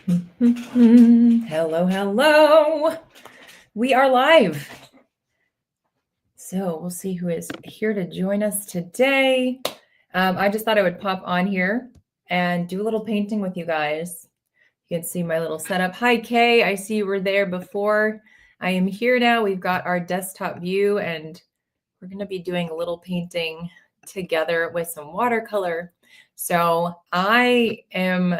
Hello, hello. We are live. So we'll see who is here to join us today. I just thought I would pop on here and do a little painting with you guys. You can see my little setup. Hi, Kay. I see you were there before. I am here now. We've got our desktop view, and we're going to be doing a little painting together with some watercolor. So I am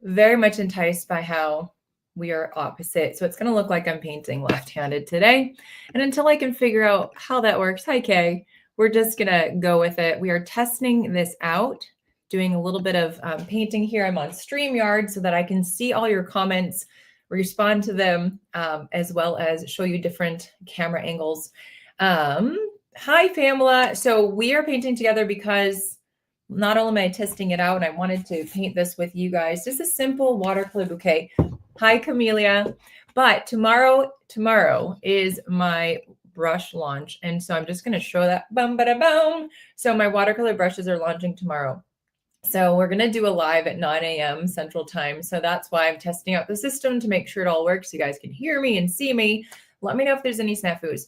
very much enticed by how we are opposite. So it's going to look like I'm painting left-handed today. And until I can figure out how that works, hi, Kay, we're just going to go with it. We are testing this out, doing a little bit of painting here. I'm on StreamYard so that I can see all your comments, respond to them, as well as show you different camera angles. Hi, Pamela. So we are painting together because not only am I testing it out, and I wanted to paint this with you guys, just a simple watercolor bouquet. Hi, Camellia. But tomorrow is my brush launch. And so I'm just going to show that. Boom, bada, boom. So my watercolor brushes are launching tomorrow. So we're going to do a live at 9 a.m. Central Time. So that's why I'm testing out the system to make sure it all works. So you guys can hear me and see me. Let me know if there's any snafus.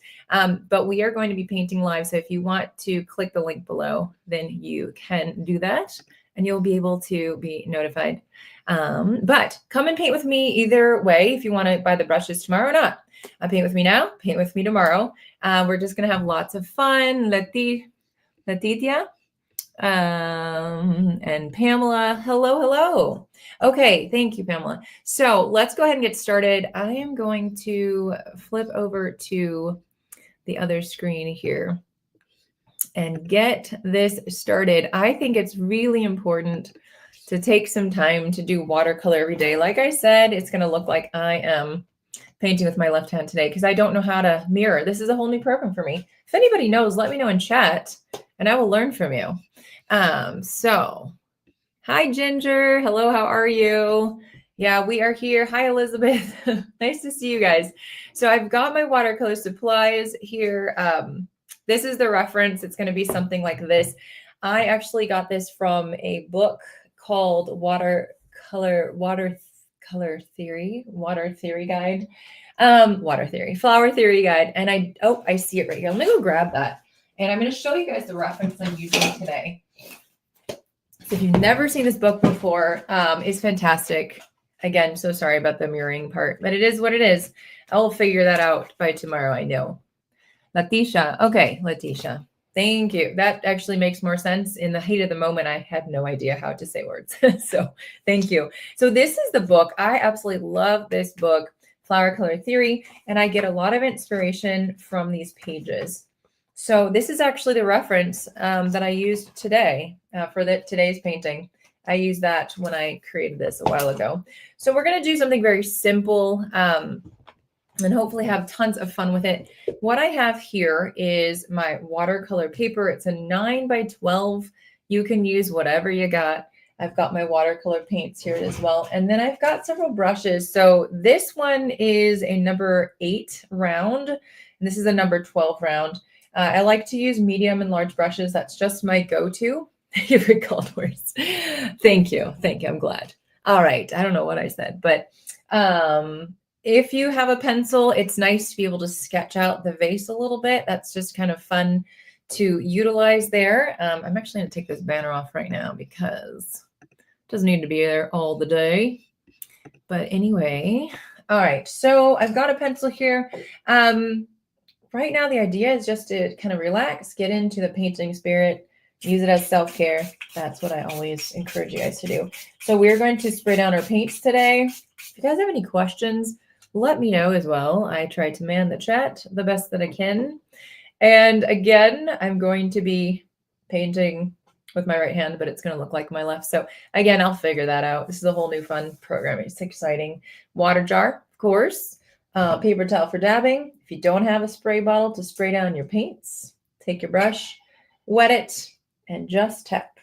But we are going to be painting live. So if you want to click the link below, then you can do that and you'll be able to be notified. But come and paint with me either way if you want to buy the brushes tomorrow or not. Paint with me now, paint with me tomorrow. We're just going to have lots of fun. Letitia. And Pamela, hello. Okay, thank you, Pamela. So let's go ahead and get started. I am going to flip over to the other screen here and get this started. I think it's really important to take some time to do watercolor every day. Like I said, it's going to look like I am painting with my left hand today because I don't know how to mirror. This is a whole new program for me. If anybody knows, let me know in chat and I will learn from you. So hi, Ginger. Hello, how are you? Yeah, we are here. Hi, Elizabeth. Nice to see you guys. So I've got my watercolor supplies here. This is the reference. It's going to be something like this. I actually got this from a book called Water Theory Guide. Flower Theory Guide. And I see it right here. Let me go grab that. And I'm going to show you guys the reference I'm using today. So if you've never seen this book before, it's fantastic. Again, so sorry about the mirroring part, but it is what it is. I will figure that out by tomorrow, I know. Letitia. Okay, Letitia. Thank you. That actually makes more sense. In the heat of the moment, I had no idea how to say words. So thank you. So this is the book. I absolutely love this book, Flower Color Theory, and I get a lot of inspiration from these pages. So this is actually the reference that I used today for today's painting. I used that when I created this a while ago. So we're going to do something very simple and hopefully have tons of fun with it. What I have here is my watercolor paper. It's a 9x12. You can use whatever you got. I've got my watercolor paints here as well. And then I've got several brushes. So this one is a number 8 round, and this is a number 12 round. I like to use medium and large brushes. That's just my go-to. You've recalled words. Thank you. I'm glad. All right. I don't know what I said, but if you have a pencil, it's nice to be able to sketch out the vase a little bit. That's just kind of fun to utilize there. I'm actually going to take this banner off right now because it doesn't need to be there all the day. But anyway, all right. So I've got a pencil here. Right now, the idea is just to kind of relax, get into the painting spirit, use it as self-care. That's what I always encourage you guys to do. So we're going to spray down our paints today. If you guys have any questions, let me know as well. I try to man the chat the best that I can. And again, I'm going to be painting with my right hand, but it's going to look like my left. So again, I'll figure that out. This is a whole new fun program. It's exciting. Water jar, of course. Paper towel for dabbing. If you don't have a spray bottle to spray down your paints, take your brush, wet it, and just tap.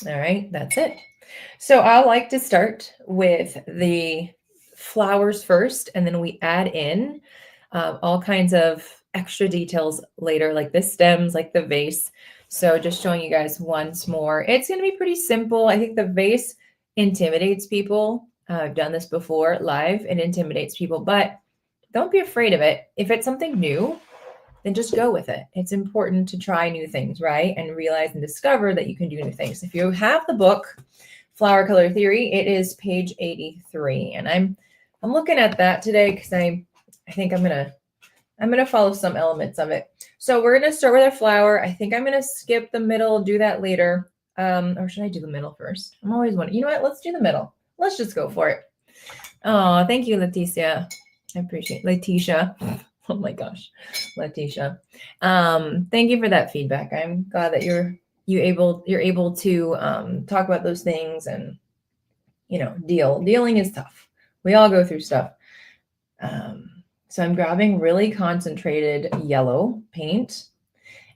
All right, that's it. So I like to start with the flowers first, and then we add in all kinds of extra details later, like the stems, like the vase. So just showing you guys once more. It's going to be pretty simple. I think the vase intimidates people. I've done this before live. It intimidates people, but don't be afraid of it. If it's something new, then just go with it. It's important to try new things, right? And realize and discover that you can do new things. If you have the book, Flower Color Theory, it is page 83. And I'm looking at that today because I think I'm gonna follow some elements of it. So we're gonna start with our flower. I think I'm gonna skip the middle, do that later. Or should I do the middle first? I'm always wondering, you know what? Let's do the middle. Let's just go for it. Oh, thank you, Leticia. I appreciate Letitia. Oh my gosh, Letitia. Thank you for that feedback. I'm glad that you're able to talk about those things and dealing is tough. We all go through stuff. So I'm grabbing really concentrated yellow paint.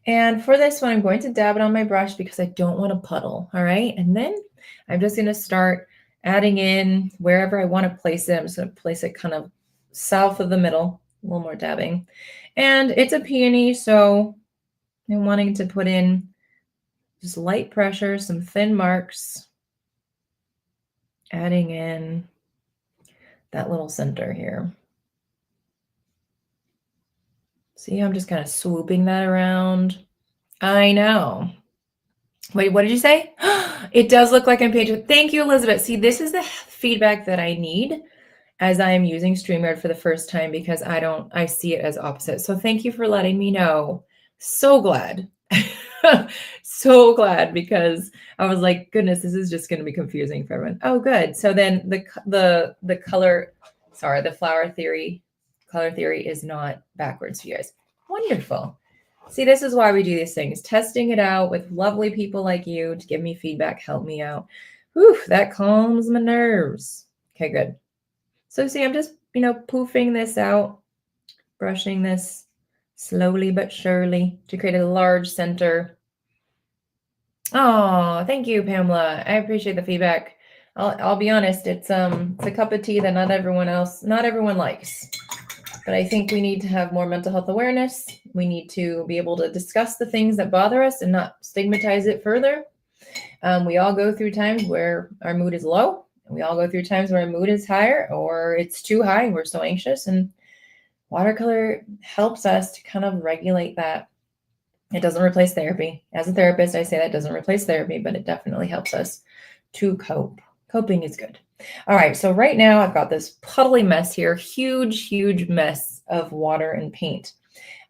And for this one, I'm going to dab it on my brush because I don't want to puddle. All right. And then I'm just going to start adding in wherever I want to place it. I'm just going to place it kind of south of the middle, a little more dabbing. And it's a peony, so I'm wanting to put in just light pressure, some thin marks, adding in that little center here. See, I'm just kind of swooping that around. I know. Wait, what did you say? It does look like I'm painting. Thank you, Elizabeth. See, this is the feedback that I need as I am using StreamYard for the first time because I see it as opposite. So thank you for letting me know. So glad. So glad because I was like, goodness, this is just going to be confusing for everyone. Oh, good. So then the color, sorry, the color theory is not backwards for you guys. Wonderful. See, this is why we do these things, testing it out with lovely people like you to give me feedback, help me out. Whew, that calms my nerves. Okay, good. So see, I'm just, poofing this out, brushing this slowly but surely to create a large center. Oh, thank you, Pamela. I appreciate the feedback. I'll be honest, it's a cup of tea that not everyone likes. But I think we need to have more mental health awareness. We need to be able to discuss the things that bother us and not stigmatize it further. We all go through times where our mood is low. And we all go through times where our mood is higher or it's too high and we're so anxious. And watercolor helps us to kind of regulate that. It doesn't replace therapy. As a therapist, I say that doesn't replace therapy, but it definitely helps us to cope. Coping is good. All right, so right now I've got this puddly mess here, huge mess of water and paint.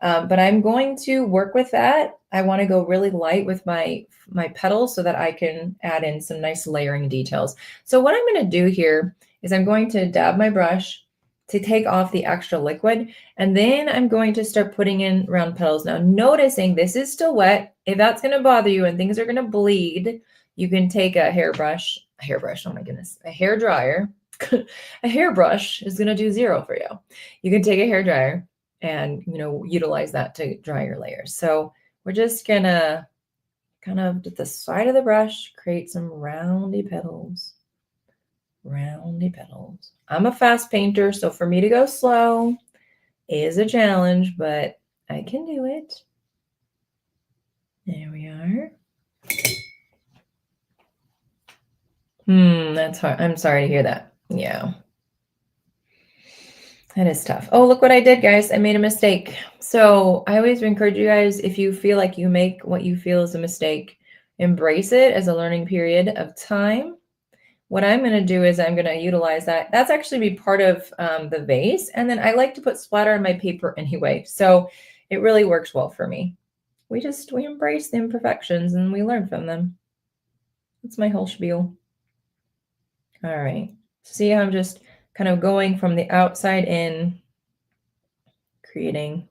But I'm going to work with that. I want to go really light with my petals so that I can add in some nice layering details. So what I'm going to do here is I'm going to dab my brush to take off the extra liquid, and then I'm going to start putting in round petals. Now, noticing this is still wet. If that's going to bother you and things are going to bleed, you can take a hairbrush, oh my goodness, a hair dryer. A hairbrush is going to do zero for you. You can take a hair dryer and, utilize that to dry your layers. So we're just going to kind of at the side of the brush, create some roundy petals. Roundy petals. I'm a fast painter, so for me to go slow is a challenge, but I can do it. There we are. That's hard. I'm sorry to hear that. Yeah. That is tough. Oh, look what I did, guys. I made a mistake. So I always encourage you guys, if you feel like you make what you feel is a mistake, embrace it as a learning period of time. What I'm going to do is I'm going to utilize that. That's actually be part of the vase. And then I like to put splatter on my paper anyway. So it really works well for me. We embrace the imperfections and we learn from them. That's my whole spiel. All right. See how I'm just kind of going from the outside in, creating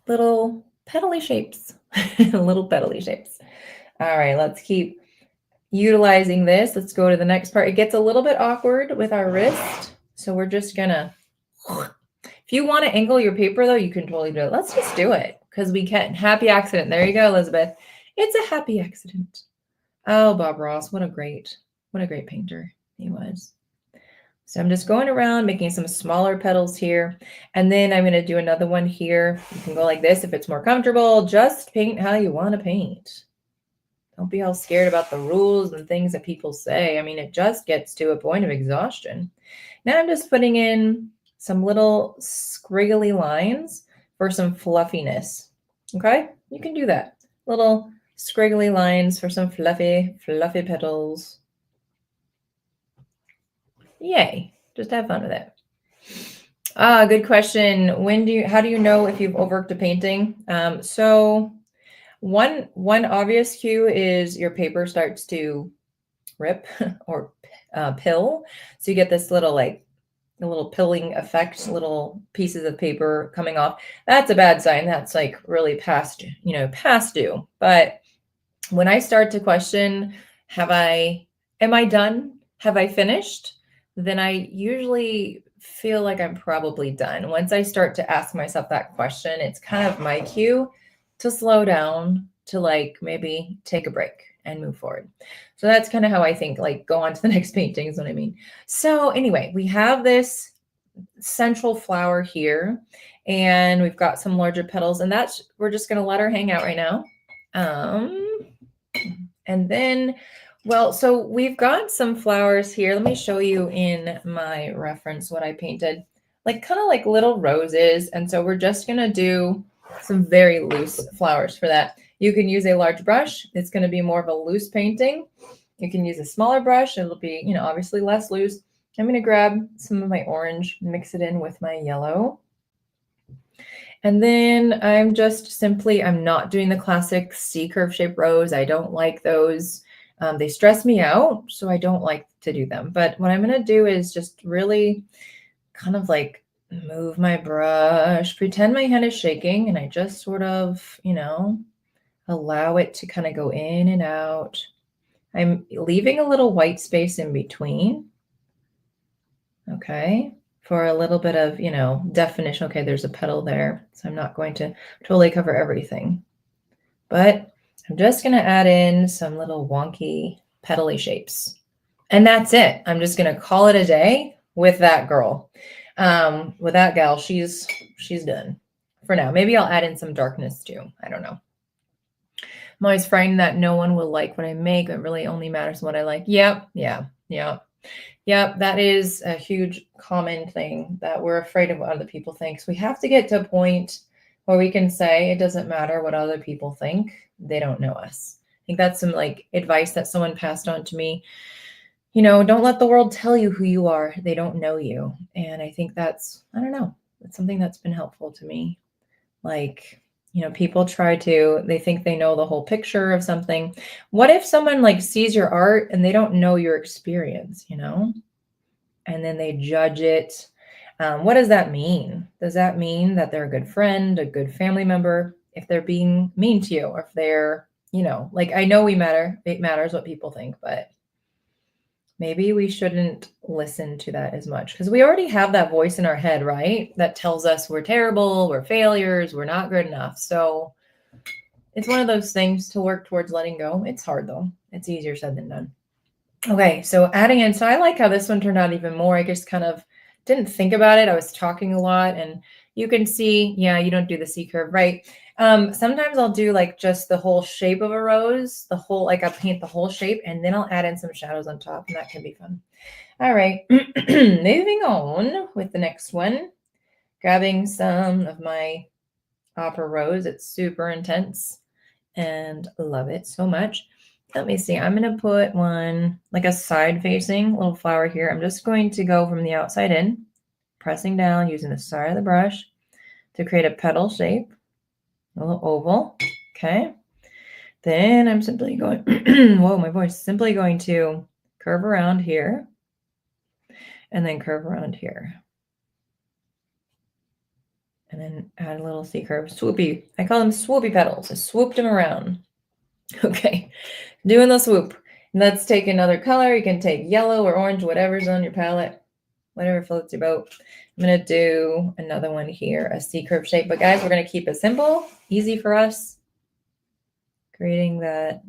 little petally shapes, little petally shapes. All right, let's keep utilizing this. Let's go to the next part. It gets a little bit awkward with our wrist. So we're just gonna, if you want to angle your paper though, you can totally do it. Let's just do it because we can. Happy accident. There you go, Elizabeth. It's a happy accident. Oh, Bob Ross, what a great painter he was. So I'm just going around making some smaller petals here. And then I'm going to do another one here. You can go like this if it's more comfortable. Just paint how you want to paint. Don't be all scared about the rules and things that people say. I mean, it just gets to a point of exhaustion. Now I'm just putting in some little scriggly lines for some fluffiness. Okay, you can do that. Little scriggly lines for some fluffy petals. Yay, just have fun with it. Good question. How do you know if you've overworked a painting? So one obvious cue is your paper starts to rip or pill. So you get this little like a little pilling effect, little pieces of paper coming off. That's a bad sign. That's like really past due. But when I start to question, am I done? Have I finished? Then I usually feel like I'm probably done. Once I start to ask myself that question, it's kind of my cue to slow down, to like maybe take a break and move forward. So that's kind of how I think, like go on to the next painting is what I mean. So anyway, we have this central flower here and we've got some larger petals and we're just going to let her hang out right now. And then, well, so we've got some flowers here. Let me show you in my reference what I painted, like kind of like little roses. And so we're just going to do some very loose flowers for that. You can use a large brush. It's going to be more of a loose painting. You can use a smaller brush. It'll be, obviously less loose. I'm going to grab some of my orange, mix it in with my yellow. And then I'm not doing the classic C curve shape rose. I don't like those. They stress me out, so I don't like to do them. But what I'm going to do is just really kind of like move my brush, pretend my hand is shaking, and I just sort of, allow it to kind of go in and out. I'm leaving a little white space in between. Okay. For a little bit of, definition. Okay, there's a petal there. So I'm not going to totally cover everything. But I'm just going to add in some little wonky petally shapes. And that's it. I'm just going to call it a day with that girl. With that gal, she's done for now. Maybe I'll add in some darkness too. I don't know. I'm always frightened that no one will like what I make. It really only matters what I like. Yep. Yep, that is a huge common thing that we're afraid of what other people think. So we have to get to a point where we can say it doesn't matter what other people think. They don't know us. I think that's some like advice that someone passed on to me. Don't let the world tell you who you are. They don't know you. And I think that's something that's been helpful to me. Like, people they think they know the whole picture of something. What if someone like sees your art and they don't know your experience, and then they judge it? What does that mean? Does that mean that they're a good friend, a good family member, if they're being mean to you, or if they're, like, I know it matters what people think, but maybe we shouldn't listen to that as much because we already have that voice in our head, right? That tells us we're terrible, we're failures, we're not good enough. So it's one of those things to work towards letting go. It's hard though. It's easier said than done. Okay, so adding in. So I like how this one turned out even more. I just kind of didn't think about it. I was talking a lot and you can see, you don't do the C curve, right? Sometimes I'll do like just the whole shape of a rose, I'll paint the whole shape and then I'll add in some shadows on top and that can be fun. All right, moving on with the next one, grabbing some of my opera rose. It's super intense and love it so much. Let me see. I'm going to put one like a side facing little flower here. I'm just going to go from the outside in, pressing down using the side of the brush to create a petal shape. A little oval. Okay. Then I'm simply going, whoa, my voice, simply going to curve around here and then curve around here. And then add a little C curve, swoopy. I call them swoopy petals. I swooped them around. Okay. Doing the swoop. And let's take another color. You can take yellow or orange, whatever's on your palette, whatever floats your boat. I'm going to do another one here, a C curve shape. But guys, we're going to keep it simple, easy for us. Creating that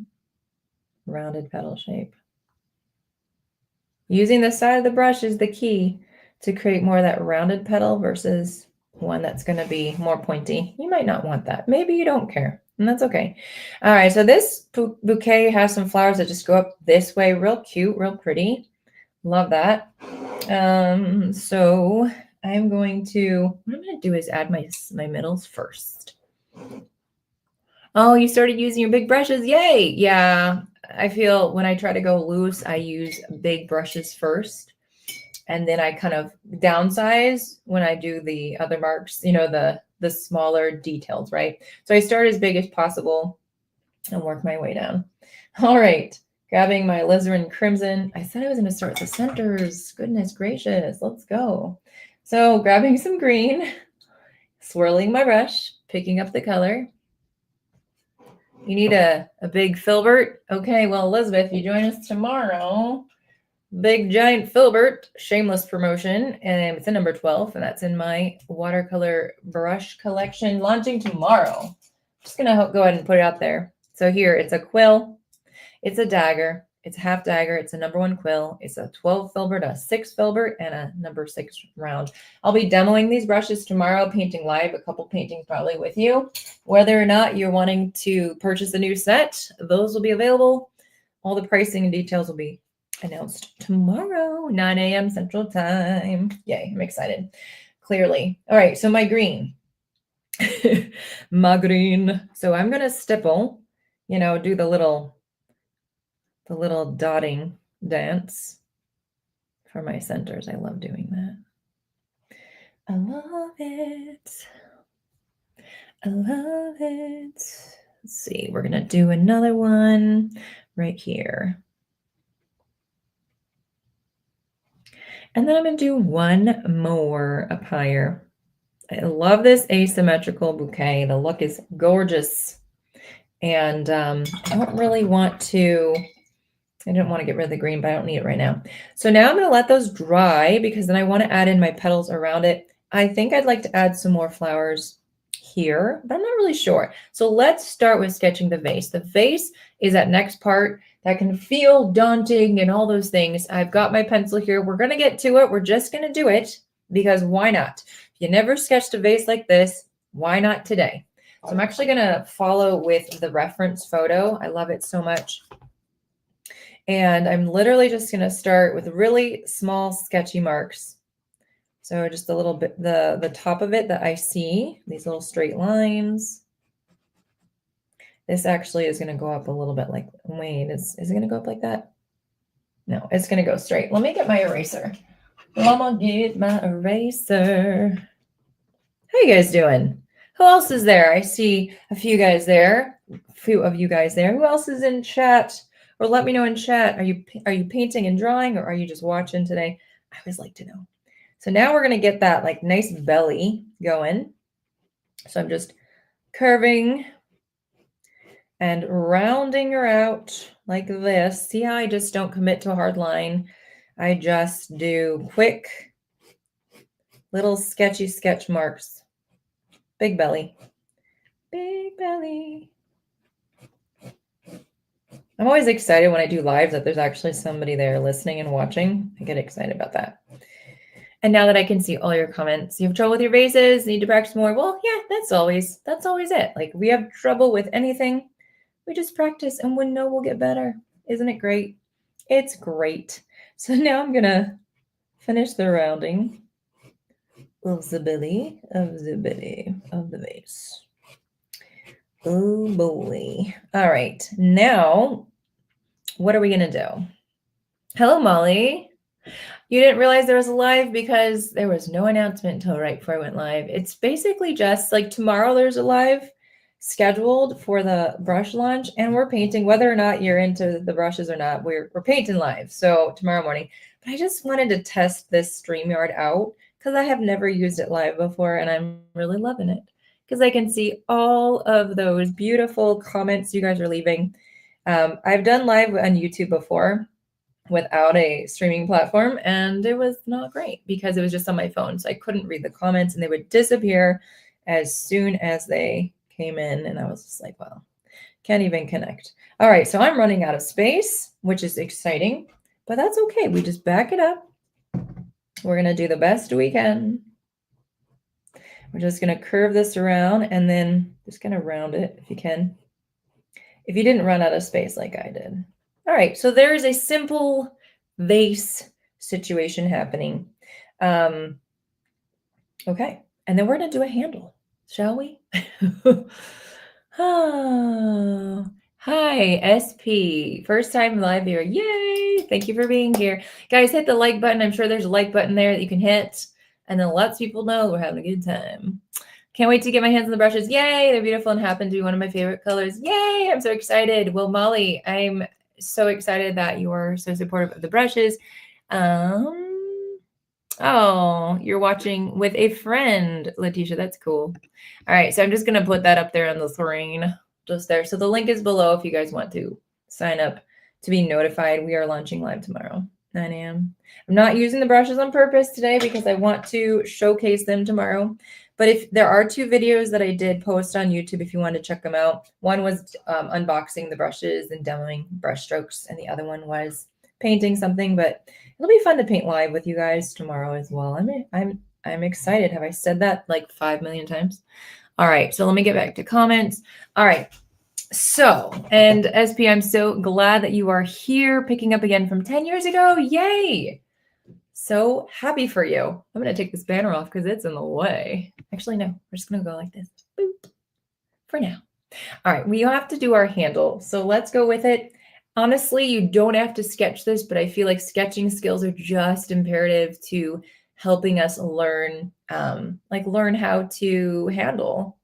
rounded petal shape. Using the side of the brush is the key to create more of that rounded petal versus one that's going to be more pointy. You might not want that. Maybe you don't care. And that's okay. All right, so this bouquet has some flowers that just go up this way, real cute, real pretty. Love that. So I'm going to, what I'm going to do is add my middles first. Oh, you started using your big brushes. Yay. Yeah. I feel when I try to go loose, I use big brushes first. And then I kind of downsize when I do the other marks, you know, the smaller details, right? So I start as big as possible and work my way down. All right. Grabbing my alizarin crimson. I said I was going to start with the centers. Goodness gracious. Let's go. So grabbing some green, swirling my brush, picking up the color. You need a big filbert. Okay, well, Elizabeth, you join us tomorrow. Big giant filbert, shameless promotion, and it's in number 12, and that's in my watercolor brush collection, launching tomorrow. Just gonna go ahead and put it out there. So here, it's a quill, it's a dagger, it's a half dagger, it's a number 1 quill, it's a 12 filbert, a 6 filbert, and a number 6 round. I'll be demoing these brushes tomorrow, painting live, a couple paintings probably with you. Whether or not you're wanting to purchase a new set, those will be available. All the pricing and details will be announced tomorrow, 9 a.m. Central Time. Yay, I'm excited. Clearly. All right, so my green. My green. So I'm going to stipple, you know, do the little dotting dance for my centers. I love doing that. I love it. I love it. Let's see, we're going to do another one right here. And then I'm going to do one more up higher. I love this asymmetrical bouquet. The look is gorgeous. And I don't really want to, I don't want to get rid of the green, but I don't need it right now. So now I'm going to let those dry because then I want to add in my petals around it. I think I'd like to add some more flowers here, but I'm not really sure. So let's start with sketching the vase. The vase is that next part that can feel daunting and all those things. I've got my pencil here. We're going to get to it. We're just going to do it because why not? If you never sketched a vase like this, why not today? So I'm actually going to follow with the reference photo. I love it so much. And I'm literally just going to start with really small sketchy marks. So just a little bit, the top of it that I see, these little straight lines. This actually is going to go up a little bit like, wait, is it going to go up like that? No, it's going to go straight. Let me get my eraser. Let me get my eraser. How you guys doing? Who else is there? I see a few guys there, a few of you guys there. Who else is in chat? Or let me know in chat. Are you painting and drawing or are you just watching today? I always like to know. So now we're going to get that like nice belly going. So I'm just curving and rounding her out like this. See how I just don't commit to a hard line. I just do quick little sketchy sketch marks. Big belly. Big belly. I'm always excited when I do live that there's actually somebody there listening and watching. I get excited about that. And now that I can see all your comments, you have trouble with your vases, need to practice more. Well, yeah, that's always it. Like we have trouble with anything, we just practice and we know we'll get better. Isn't it great? It's great. So now I'm gonna finish the rounding of the belly of the vase. Oh boy. All right, now what are we gonna do? Hello, Molly. You didn't realize there was a live because there was no announcement until right before I went live. It's basically just like tomorrow there's a live scheduled for the brush launch and we're painting, whether or not you're into the brushes or not, we're painting live. So tomorrow morning, but I just wanted to test this StreamYard out because I have never used it live before and I'm really loving it because I can see all of those beautiful comments you guys are leaving. I've done live on YouTube before without a streaming platform and it was not great because it was just on my phone. So I couldn't read the comments and they would disappear as soon as they came in. And I was just like, well, can't even connect. All right. So I'm running out of space, which is exciting, but that's okay. We just back it up. We're going to do the best we can. We're just going to curve this around and then just going to round it if you can. If you didn't run out of space like I did. All right, so there is a simple vase situation happening. Okay, and then we're going to do a handle, shall we? Oh, hi, SP. First time live here. Yay! Thank you for being here. Guys, hit the like button. I'm sure there's a like button there that you can hit. And then lets people know we're having a good time. Can't wait to get my hands on the brushes. Yay! They're beautiful and happen to be one of my favorite colors. Yay! I'm so excited. Well, Molly, I'm so excited that you are so supportive of the brushes. Oh, you're watching with a friend, Letitia. That's cool. All right, so I'm just going to put that up there on the screen, just there. So the link is below if you guys want to sign up to be notified. We are launching live tomorrow, 9 a.m. I'm not using the brushes on purpose today because I want to showcase them tomorrow. But if there are 2 videos that I did post on YouTube, if you want to check them out. One was unboxing the brushes and demoing brush strokes, and the other one was painting something, but it'll be fun to paint live with you guys tomorrow as well. I'm excited. Have I said that like 5 million times? All right, so let me get back to comments. All right, so, and SP, I'm so glad that you are here, picking up again from 10 years ago. Yay! So happy for you. I'm going to take this banner off because it's in the way. Actually, no, we're just going to go like this. Boop. For now. All right, we have to do our handle. So let's go with it. Honestly, you don't have to sketch this, but I feel like sketching skills are just imperative to helping us learn, learn how to handle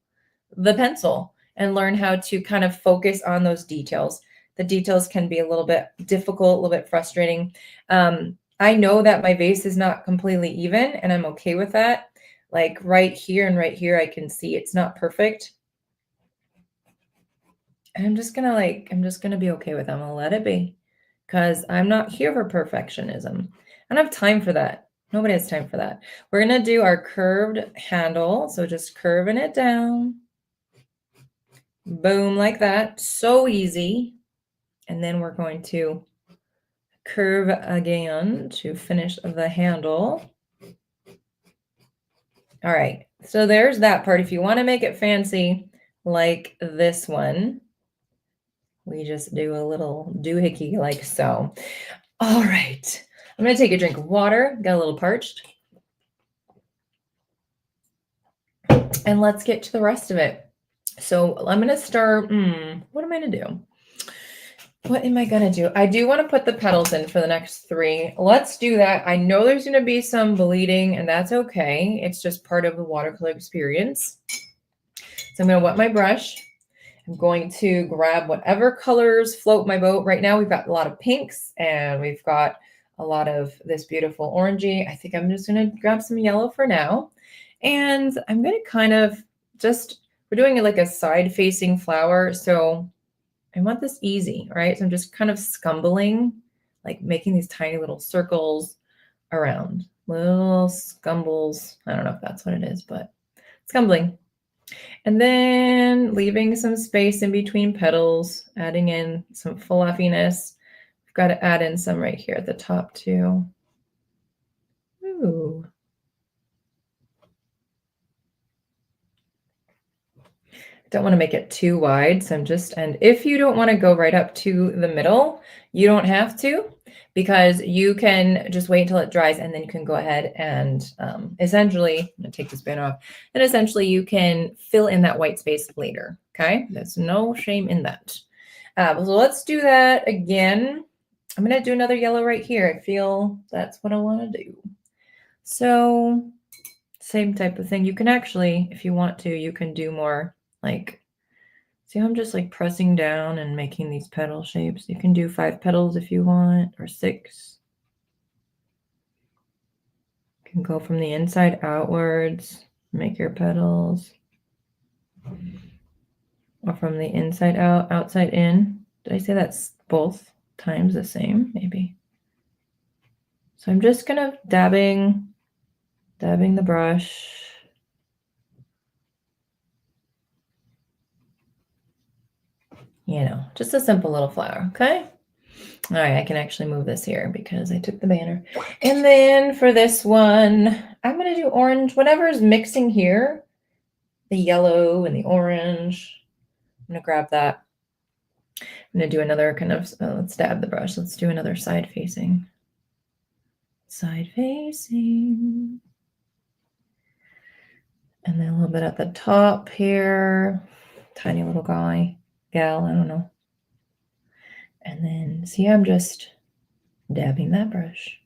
the pencil and learn how to kind of focus on those details. The details can be a little bit difficult, a little bit frustrating. I know that my vase is not completely even, and I'm okay with that. Like right here and right here, I can see it's not perfect. I'm just gonna be okay with it. I'm gonna let it be because I'm not here for perfectionism. I don't have time for that. Nobody has time for that. We're gonna do our curved handle. So just curving it down. Boom, like that. So easy. And then we're going to curve again to finish the handle. All right, so there's that part. If you want to make it fancy like this one, we just do a little doohickey like so. All right, I'm going to take a drink of water. Got a little parched. And let's get to the rest of it. So I'm going to start, what am I going to do? What am I going to do? I do want to put the petals in for the next 3. Let's do that. I know there's going to be some bleeding, and that's okay. It's just part of the watercolor experience. So I'm going to wet my brush. I'm going to grab whatever colors float my boat. Right now we've got a lot of pinks, and we've got a lot of this beautiful orangey. I think I'm just going to grab some yellow for now. And I'm going to kind of we're doing it like a side-facing flower, so I want this easy, right? So I'm just kind of scumbling, like making these tiny little circles around. Little scumbles. I don't know if that's what it is, but scumbling. And then leaving some space in between petals, adding in some fluffiness. We've got to add in some right here at the top too. Ooh. Don't want to make it too wide. So and if you don't want to go right up to the middle, you don't have to, because you can just wait until it dries and then you can go ahead and essentially, I'm going to take this banner off, and essentially you can fill in that white space later. Okay. There's no shame in that. So let's do that again. I'm going to do another yellow right here. I feel that's what I want to do. So same type of thing. You can actually, if you want to, you can do more. Like, see how I'm just like pressing down and making these petal shapes. You can do 5 petals if you want, or 6. You can go from the inside outwards, make your petals. Or from the inside out, outside in. Did I say that's both times the same? Maybe. So I'm just kind of dabbing the brush. You know, just a simple little flower, okay? All right, I can actually move this here because I took the banner. And then for this one, I'm going to do orange. Whatever is mixing here, the yellow and the orange. I'm going to grab that. I'm going to do another kind of, let's dab the brush. Let's do another side facing. Side facing. And then a little bit at the top here. Tiny little gal, I don't know. And then see, I'm just dabbing that brush,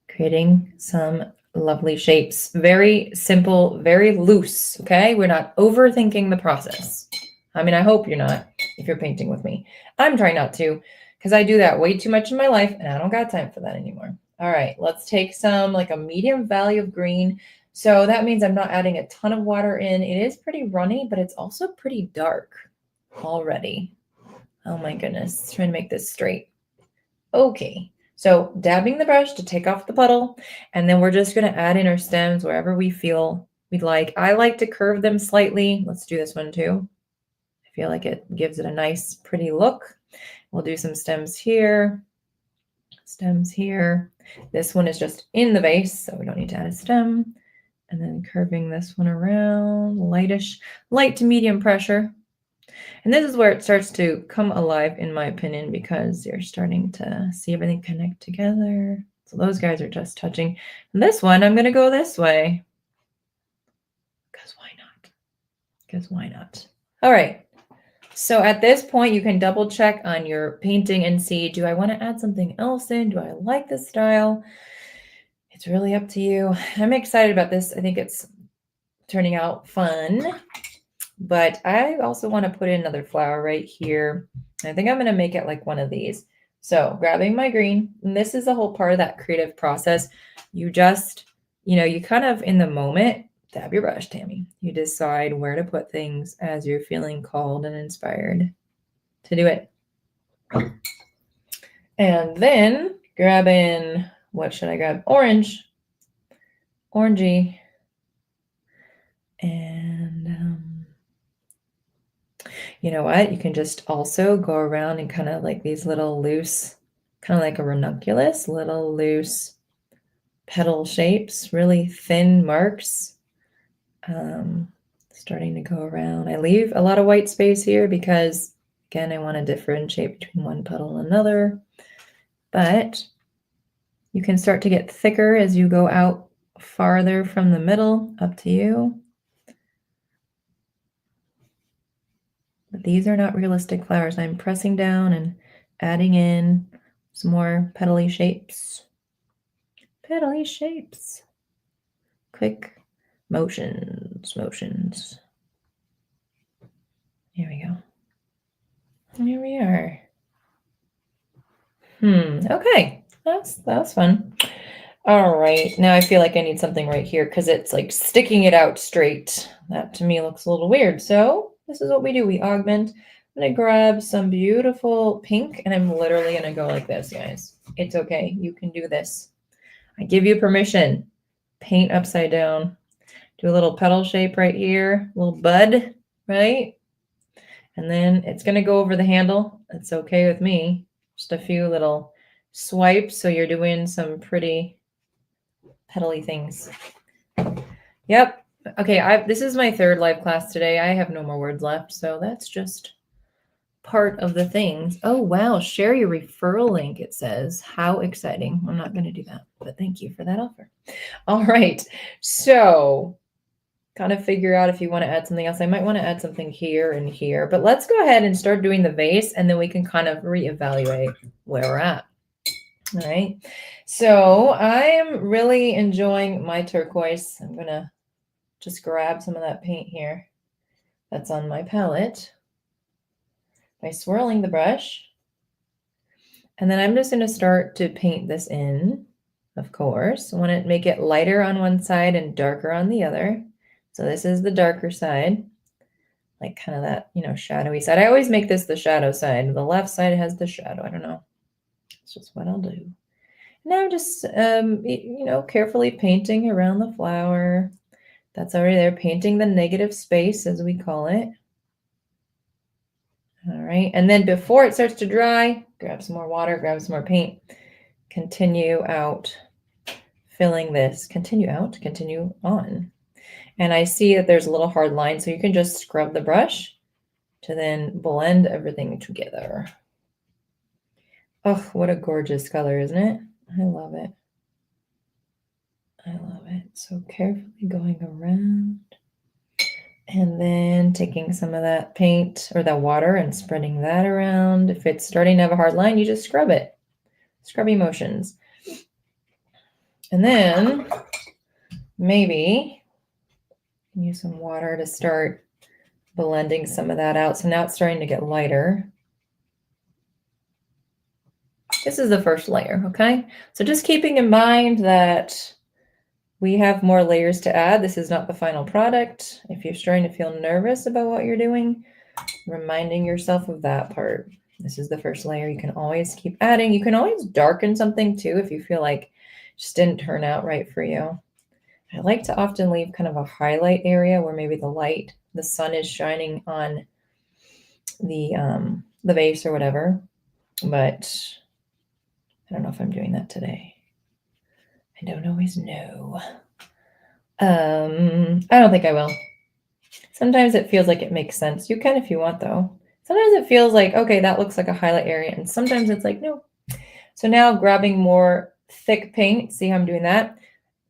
creating some lovely shapes. Very simple, very loose, okay? We're not overthinking the process. I mean, I hope you're not if you're painting with me. I'm trying not to because I do that way too much in my life and I don't got time for that anymore. All right, let's take some like a medium value of green. So that means I'm not adding a ton of water in. It is pretty runny, but it's also pretty dark already. Oh my goodness, trying to make this straight. Okay, so dabbing the brush to take off the puddle, and then we're just going to add in our stems wherever we feel we'd like. I like to curve them slightly. Let's do this one too. I feel like it gives it a nice, pretty look. We'll do some stems here, stems here. This one is just in the vase, so we don't need to add a stem. And then curving this one around, lightish, light to medium pressure. And this is where it starts to come alive, in my opinion, because you're starting to see everything connect together. So those guys are just touching. And this one, I'm going to go this way. Because why not? Because why not? All right. So at this point, you can double check on your painting and see, do I want to add something else in? Do I like this style? It's really up to you. I'm excited about this. I think it's turning out fun. But I also want to put in another flower right here. I think I'm going to make it like one of these. So grabbing my green, and this is the whole part of that creative process. You just, you kind of in the moment, dab your brush, Tammy. You decide where to put things as you're feeling called and inspired to do it. And then grab in, what should I grab? Orange. Orangey. And you know what? You can just also go around and kind of like these little loose, kind of like a ranunculus, little loose petal shapes, really thin marks. Starting to go around. I leave a lot of white space here because, again, I want to differentiate between one petal and another. But you can start to get thicker as you go out farther from the middle, up to you. But these are not realistic flowers. I'm pressing down and adding in some more petally shapes. Petally shapes. Quick motions. Here we go. Here we are. Okay. That was fun. All right. Now I feel like I need something right here because it's like sticking it out straight. That to me looks a little weird. So this is what we do. We augment. I'm going to grab some beautiful pink and I'm literally going to go like this, guys. It's okay. You can do this. I give you permission. Paint upside down. Do a little petal shape right here. A little bud, right? And then it's going to go over the handle. It's okay with me. Just a few little swipes. So you're doing some pretty petally things. Yep. Okay. This is my third live class today. I have no more words left. So that's just part of the things. Oh, wow. Share your referral link. It says, how exciting. I'm not going to do that, but thank you for that offer. All right. So kind of figure out if you want to add something else. I might want to add something here and here, but let's go ahead and start doing the vase and then we can kind of reevaluate where we're at. All right. So I am really enjoying my turquoise. I'm going to just grab some of that paint here that's on my palette by swirling the brush. And then I'm just going to start to paint this in, of course. I want to make it lighter on one side and darker on the other. So this is the darker side, like kind of that, shadowy side. I always make this the shadow side. The left side has the shadow. I don't know. It's just what I'll do. Now I'm just, carefully painting around the flower. That's already there. Painting the negative space, as we call it. All right. And then before it starts to dry, grab some more water, grab some more paint. Continue out filling this. Continue out, continue on. And I see that there's a little hard line, so you can just scrub the brush to then blend everything together. Oh, what a gorgeous color, isn't it? I love it. I love it. So carefully going around and then taking some of that paint or that water and spreading that around. If it's starting to have a hard line, you just scrub it. Scrubby motions. And then maybe use some water to start blending some of that out. So now it's starting to get lighter. This is the first layer, okay? So just keeping in mind that we have more layers to add. This is not the final product. If you're starting to feel nervous about what you're doing, reminding yourself of that part. This is the first layer. You can always keep adding. You can always darken something too if you feel like it just didn't turn out right for you. I like to often leave kind of a highlight area where maybe the sun is shining on the vase or whatever, but I don't know if I'm doing that today. I don't always know. I don't think I will. Sometimes it feels like it makes sense. You can if you want, though. Sometimes it feels like, okay, that looks like a highlight area. And sometimes it's like, no. So now grabbing more thick paint, see how I'm doing that?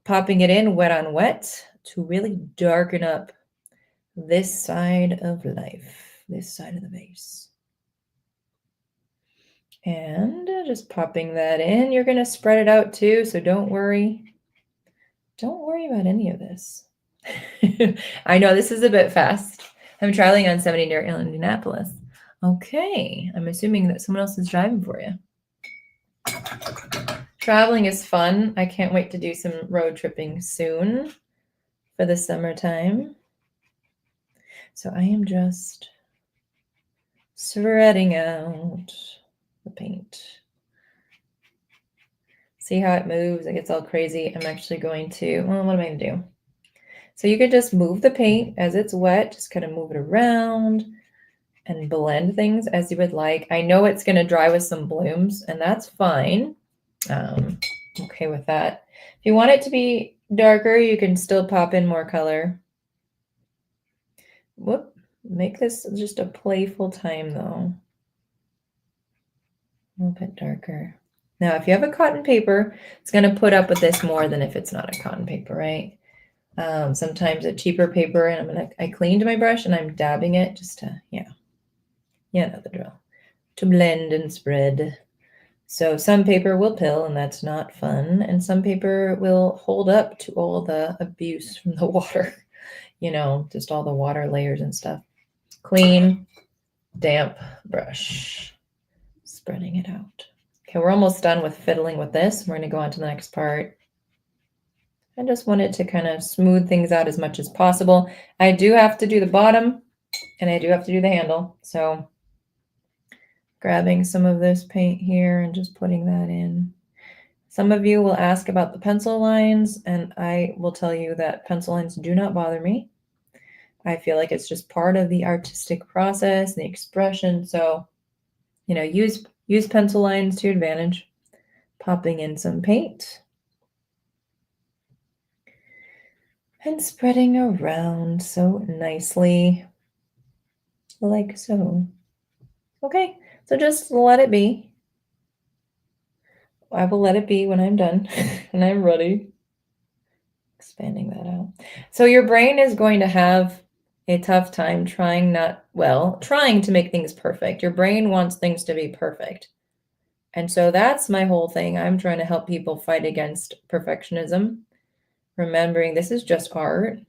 Popping it in wet on wet to really darken up this side of life, this side of the vase. And just popping that in. You're going to spread it out too, so don't worry. Don't worry about any of this. I know this is a bit fast. I'm traveling on 70 near Indianapolis. Okay, I'm assuming that someone else is driving for you. Traveling is fun. I can't wait to do some road tripping soon for the summertime. So I am just spreading out the paint. See how it moves? It gets all crazy. I'm actually going to, well, what am I going to do? So you could just move the paint as it's wet, just kind of move it around and blend things as you would like. I know it's going to dry with some blooms, and that's fine. Okay with that. If you want it to be darker, you can still pop in more color. Whoop, make this just a playful time though. A little bit darker. Now, if you have a cotton paper, it's going to put up with this more than if it's not a cotton paper, right? Sometimes a cheaper paper, and I cleaned my brush and I'm dabbing it just to, you know the drill, to blend and spread. So some paper will pill, and that's not fun. And some paper will hold up to all the abuse from the water, just all the water layers and stuff. Clean, damp brush, spreading it out. Okay, we're almost done with fiddling with this. We're going to go on to the next part. I just wanted to kind of smooth things out as much as possible. I do have to do the bottom, and I do have to do the handle. So grabbing some of this paint here and just putting that in. Some of you will ask about the pencil lines, and I will tell you that pencil lines do not bother me. I feel like it's just part of the artistic process, the expression. So, use pencil lines to your advantage. Popping in some paint. And spreading around so nicely, like so. Okay, so just let it be. I will let it be when I'm done and I'm ready. Expanding that out. So your brain is going to have a tough time trying to make things perfect. Your brain wants things to be perfect. And so that's my whole thing. I'm trying to help people fight against perfectionism, remembering this is just art.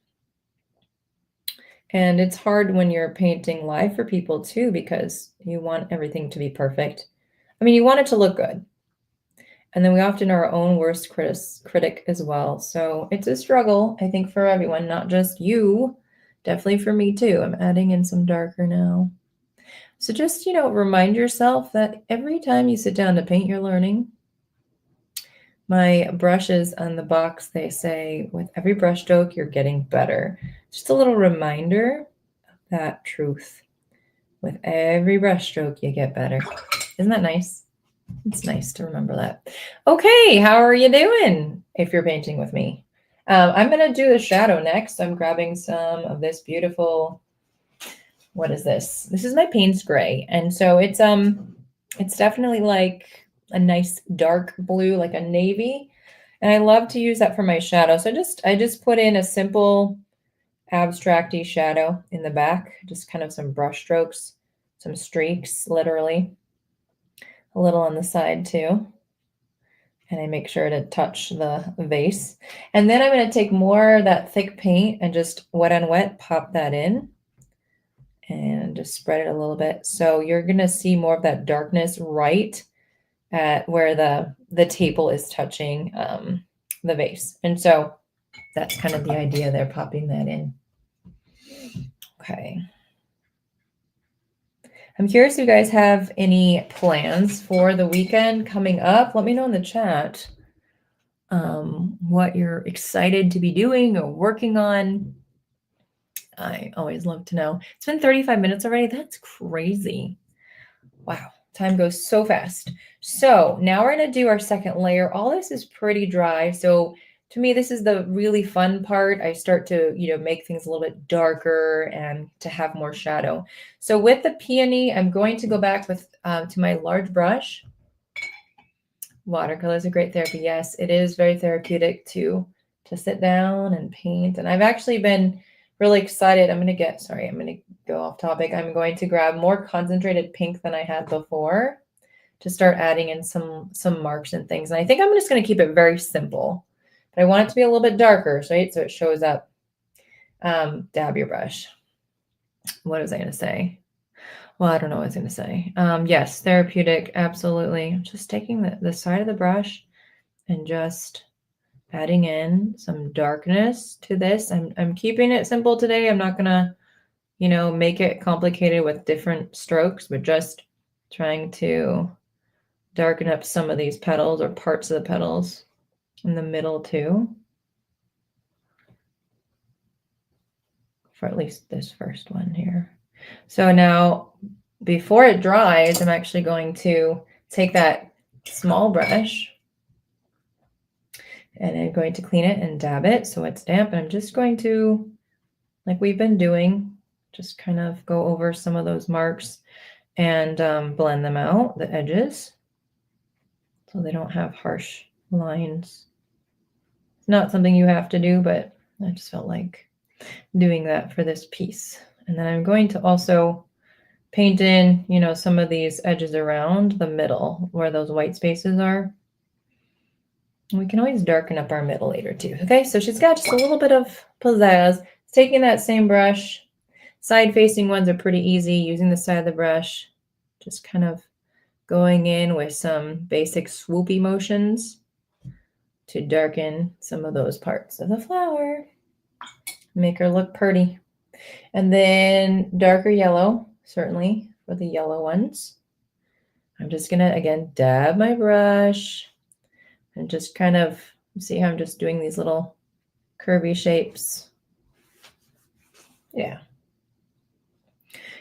And it's hard when you're painting live for people too, because you want everything to be perfect. I mean, you want it to look good. And then we often are our own worst critic as well. So it's a struggle, I think, for everyone, not just you. Definitely for me too. I'm adding in some darker now. So just, remind yourself that every time you sit down to paint, you're learning. My brushes on the box, they say, with every brush stroke, you're getting better. Just a little reminder of that truth. With every brush stroke, you get better. Isn't that nice? It's nice to remember that. Okay, how are you doing if you're painting with me? I'm going to do the shadow next. I'm grabbing some of this beautiful, what is this? This is my Payne's Gray. And so it's definitely like a nice dark blue, like a navy. And I love to use that for my shadow. So I just put in a simple abstracty shadow in the back, just kind of some brush strokes, some streaks, literally. A little on the side too. And I make sure to touch the vase. And then I'm going to take more of that thick paint and just wet on wet, pop that in and just spread it a little bit. So you're going to see more of that darkness right at where the table is touching the vase. And so that's kind of the idea there, popping that in. Okay. I'm curious if you guys have any plans for the weekend coming up. Let me know in the chat what you're excited to be doing or working on. I always love to know. It's been 35 minutes already. That's crazy. Wow. Time goes so fast. So now we're going to do our second layer. All this is pretty dry. So to me, this is the really fun part. I start to, make things a little bit darker and to have more shadow. So with the peony, I'm going to go back with to my large brush. Watercolor is a great therapy. Yes, it is very therapeutic to sit down and paint. And I've actually been really excited. I'm going to go off topic. I'm going to grab more concentrated pink than I had before to start adding in some marks and things. And I think I'm just going to keep it very simple. But I want it to be a little bit darker, right? So it shows up. Dab your brush. What was I going to say? Well, I don't know what I was going to say. Yes, therapeutic. Absolutely. Just taking the side of the brush and just adding in some darkness to this. I'm keeping it simple today. I'm not going to, make it complicated with different strokes, but just trying to darken up some of these petals or parts of the petals in the middle too. For at least this first one here. So now, before it dries, I'm actually going to take that small brush and I'm going to clean it and dab it so it's damp. And I'm just going to, like we've been doing, just kind of go over some of those marks and blend them out, the edges, so they don't have harsh lines. It's not something you have to do, but I just felt like doing that for this piece. And then I'm going to also paint in, some of these edges around the middle where those white spaces are. We can always darken up our middle later too. Okay, so she's got just a little bit of pizzazz. Taking that same brush, side facing ones are pretty easy, using the side of the brush, just kind of going in with some basic swoopy motions to darken some of those parts of the flower. Make her look pretty. And then darker yellow, certainly for the yellow ones. I'm just going to, again, dab my brush and just kind of see how I'm just doing these little curvy shapes. Yeah.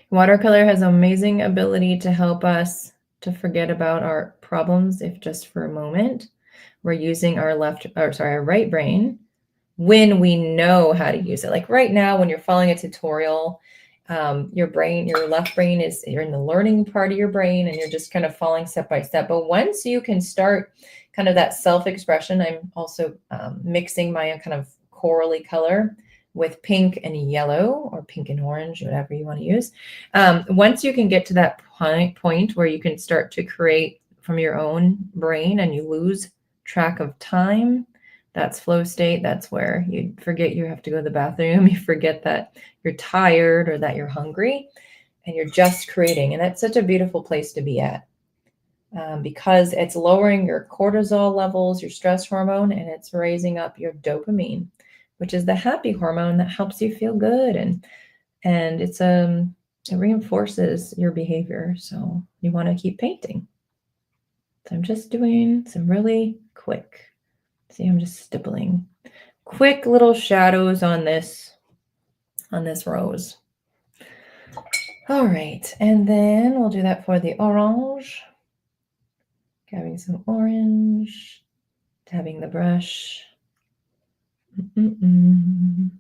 Watercolor has amazing ability to help us to forget about our problems if just for a moment we're using our right brain when we know how to use it. Like right now, when you're following a tutorial, your left brain you're in the learning part of your brain and you're just kind of following step by step. But once you can start kind of that self-expression, I'm also mixing my kind of corally color with pink and yellow or pink and orange, whatever you want to use. Once you can get to that point where you can start to create from your own brain and you lose track of time, that's flow state. That's where you forget you have to go to the bathroom. You forget that you're tired or that you're hungry and you're just creating. And that's such a beautiful place to be at because it's lowering your cortisol levels, your stress hormone, and it's raising up your dopamine, which is the happy hormone that helps you feel good. And it reinforces your behavior. So you want to keep painting. So I'm just doing some really quick. See, I'm just stippling quick little shadows on this rose. All right, and then we'll do that for the orange. Grabbing some orange, dabbing the brush. I'm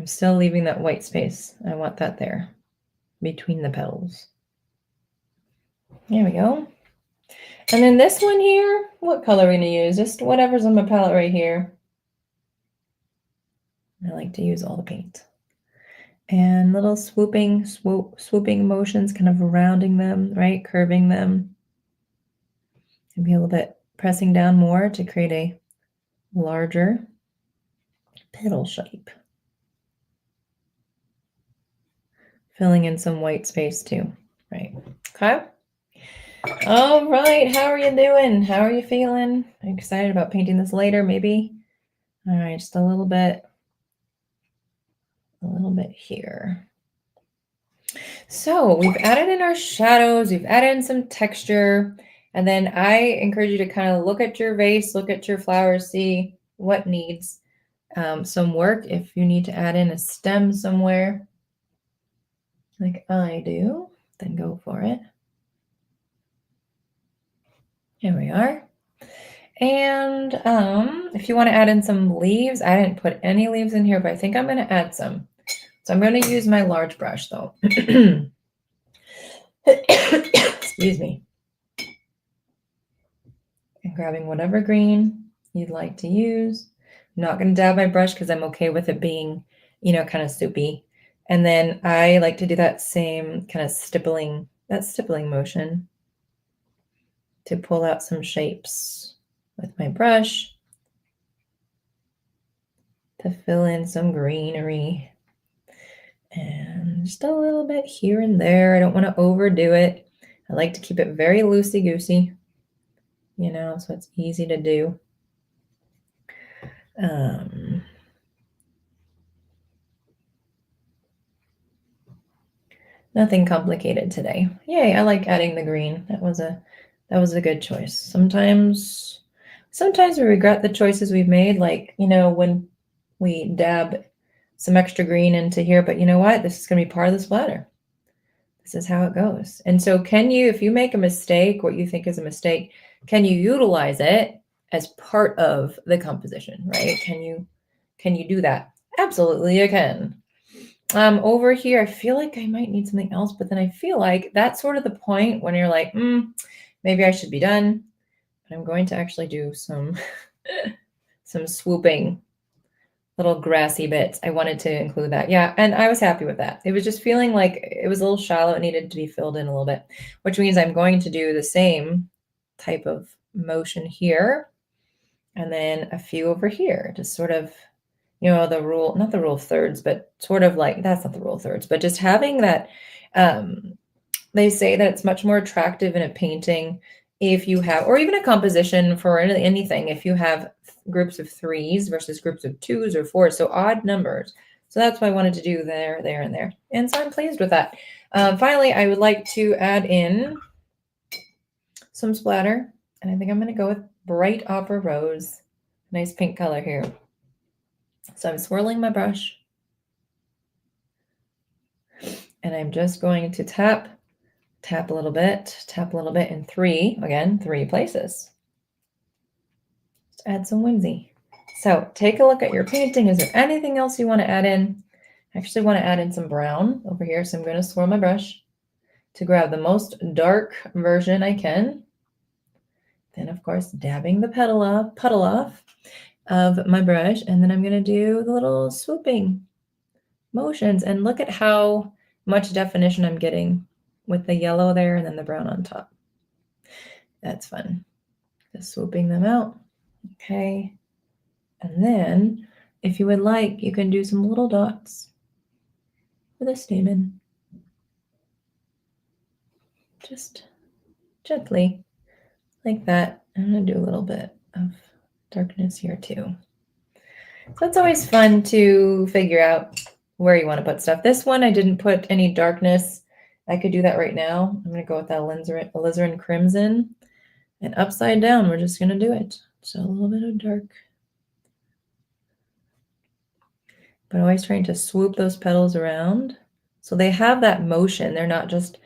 still leaving that white space. I want that there between the petals. There we go. And then this one here, what color are we going to use? Just whatever's on my palette right here. I like to use all the paint. And little swooping motions, kind of rounding them, right? Curving them. Maybe a little bit pressing down more to create a larger petal shape. Filling in some white space too, right? Okay. All right, how are you doing? How are you feeling? Are you excited about painting this later, maybe? All right, just a little bit here. So we've added in our shadows, we've added in some texture, and then I encourage you to kind of look at your vase, look at your flowers, see what needs some work. If you need to add in a stem somewhere, like I do, then go for it. Here we are. And if you want to add in some leaves, I didn't put any leaves in here, but I think I'm going to add some. So I'm going to use my large brush though. Excuse me. And grabbing whatever green you'd like to use. I'm not going to dab my brush because I'm okay with it being, kind of soupy. And then I like to do that same kind of stippling motion to pull out some shapes with my brush to fill in some greenery. And just a little bit here and there. I don't want to overdo it. I like to keep it very loosey-goosey, so it's easy to do. Nothing complicated today. Yay, I like adding the green. That was a good choice. Sometimes we regret the choices we've made, like, when we dab some extra green into here, but you know what? This is going to be part of the splatter. This is how it goes. And so if you make a mistake, what you think is a mistake, can you utilize it as part of the composition, right? Can you do that? Absolutely, you can. Over here, I feel like I might need something else, but then I feel like that's sort of the point when you're like, maybe I should be done. But I'm going to actually do some swooping little grassy bits. I wanted to include that. Yeah, and I was happy with that. It was just feeling like it was a little shallow. It needed to be filled in a little bit, which means I'm going to do the same type of motion here. And then a few over here, just sort of, not the rule of thirds, but sort of like, that's not the rule of thirds, but just having that, they say that it's much more attractive in a painting if you have, or even a composition for anything, if you have groups of threes versus groups of twos or fours, so odd numbers. So that's what I wanted to do there, and there. And so I'm pleased with that. Finally, I would like to add in some splatter, and I think I'm going to go with Bright Opera Rose. Nice pink color here. So I'm swirling my brush, and I'm just going to tap a little bit in three places. Just add some whimsy. So take a look at your painting. Is there anything else you want to add in? I actually want to add in some brown over here. So I'm going to swirl my brush to grab the most dark version I can. Then, of course, dabbing the puddle off of my brush. And then I'm going to do the little swooping motions. And look at how much definition I'm getting with the yellow there and then the brown on top. That's fun. Just swooping them out. Okay. And then, if you would like, you can do some little dots with a stamen. Just gently, like that. I'm going to do a little bit of darkness here too. So it's always fun to figure out where you want to put stuff. This one, I didn't put any darkness. I could do that right now. I'm going to go with that alizarin crimson. And upside down, we're just going to do it. So a little bit of dark. But always trying to swoop those petals around. So they have that motion. They're not just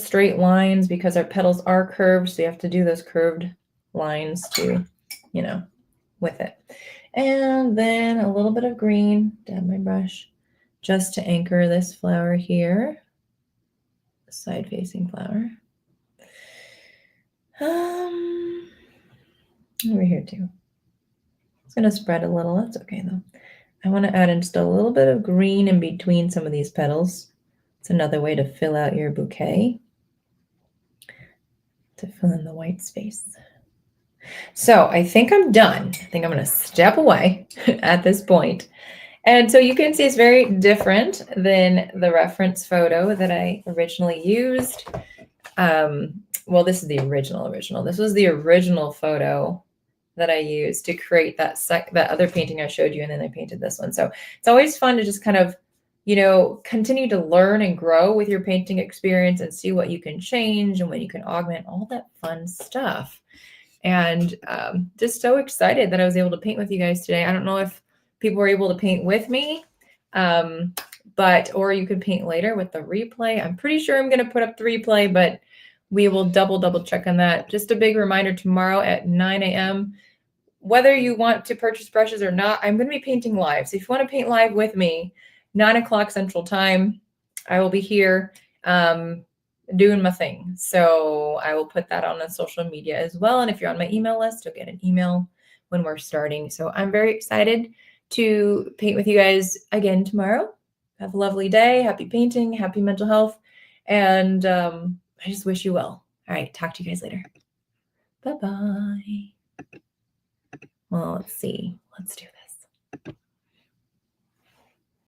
straight lines because our petals are curved. So you have to do those curved lines to, you know, with it. And then a little bit of green, dab my brush, just to anchor this flower here, side facing flower. Over here too. It's going to spread a little. That's okay though. I want to add in just a little bit of green in between some of these petals. It's another way to fill out your bouquet, to fill in the white space. So I think I'm done. I think I'm going to step away at this point. And so you can see it's very different than the reference photo that I originally used. Well, this is the original. This was the original photo that I used to create that other painting I showed you, and then I painted this one. So it's always fun to just kind of, you know, continue to learn and grow with your painting experience and see what you can change and what you can augment, all that fun stuff. And just so excited that I was able to paint with you guys today. I don't know if people were able to paint with me, or you could paint later with the replay. I'm pretty sure I'm going to put up the replay, but we will double check on that. Just a big reminder, tomorrow at 9 a.m., whether you want to purchase brushes or not, I'm going to be painting live. So if you want to paint live with me, 9 o'clock Central Time, I will be here doing my thing. So I will put that on the social media as well. And if you're on my email list, you'll get an email when we're starting. So I'm very excited to paint with you guys again tomorrow. Have a lovely day. Happy painting, happy mental health. And I just wish you well. All right. Talk to you guys later. Bye-bye. Well, let's see. Let's do this.